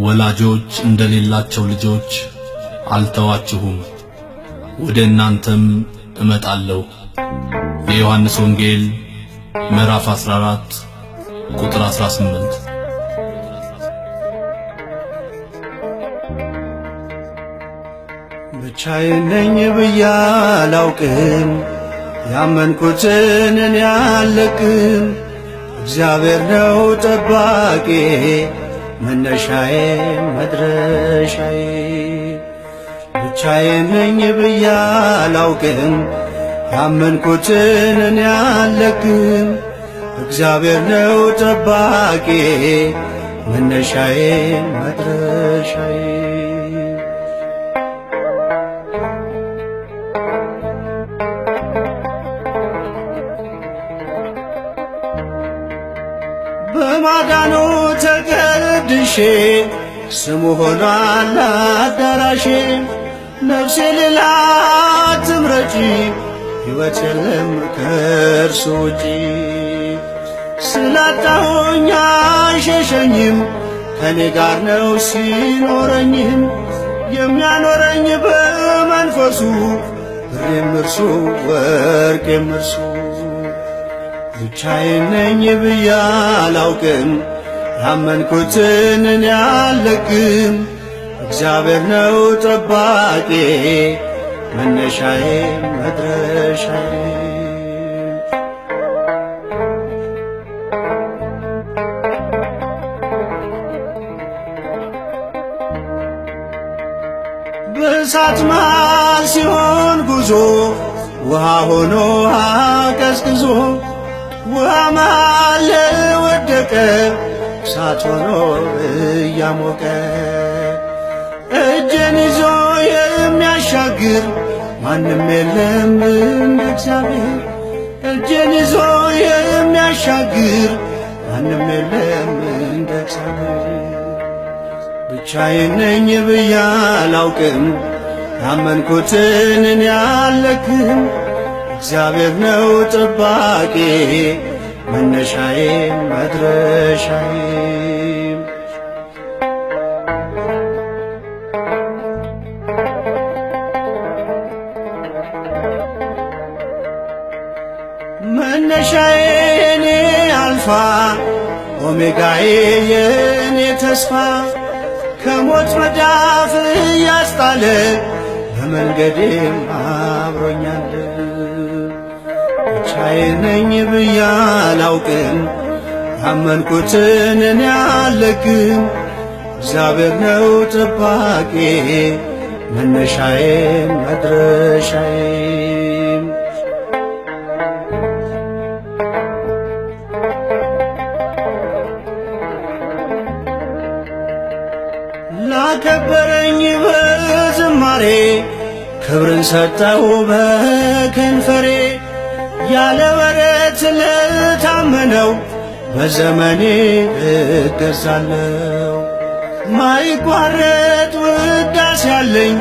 ወላጆች እንደሌላቸው ልጆች አልተዋችሁም፣ ወደ እናንተም እመጣለሁ። የዮሐንስ ወንጌል ምዕራፍ 14 ቁጥር 18። ብቻዬን ነኝ ብዬ አላውቅም፣ ያመንኩትን እኔ አልለቅም። እግዚአብሔር ነው ጠባቂ መነሻዬ መድረሻዬ። ብቻዬን ነኝ ብዬ አላውቅም፣ ያመንኩትን እኔ አልለቅም። እግዚአብሔር ነው ጠባቂ መነሻዬ መድረሻዬ። በማዳኑ ተቀድሼ ስሙ ሆኗል አዳራሼ። ነፍሴ ሌላ ትምረጪ፣ ሕይወት የለም ከእርሱ ውጪ። ስላጣሁኝ አይሸሸኝም፣ ከኔ ጋር ነው ሲኖረኝም። የሚያኖረኝ በመንፈሱ ብሬም እርሱ ወርቄም እርሱ። ብቻዬን ነኝ ብዬ አላውቅም፣ ያመንኩትን እኔ አልለቅም። እግዚአብሔር ነው ጠባቂ መነሻዬ መድረሻዬ። በእሳት መሃል ሲሆን ጉዞ ውሃ ሆኖ አቀዝቅዞ። ውሃ መሃል ወደቀ እሳት ሆኖ እያሞቀ። እጄን ይዞ የሚያሻግር ማንም የለም እንደ እግዚአብሔር። እጄን ይዞ የሚያሻግር ማንም የለም እንደ እግዚአብሔር። ብቻዬን ነኝ ብዬ አላውቅም፣ ያመንኩትን እኔ አልለቅም። እግዚአብሔር ነው ጠባቂ መነሻዬ መድረሻዬ። መነሻዬ የኔ አልፋ ኦሜጋዬ የኔ ተስፋ። ከሞት መዳፍ ያስጣለ በመንገዴም አብሮኛል። ብቻዬን ነኝ ብዬ አላውቅም፣ ያመንኩትን እኔ አልለቅም። እግዚአብሔር ነው ጠባቂ መነሻዬ መድረሻዬ። ላከበረኝ በዝማሬ ክብርን ሰጠው በከንፈሬ። ያለ ወረት ለታመነው በዘመኔ እገዛለሁ። ማይቋረጥ ውዳሴ ያለኝ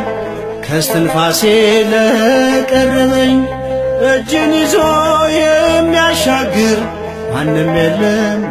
ከስትንፋሴ ለቀረበኝ። እጅን ይዞ የሚያሻግር ማንም የለም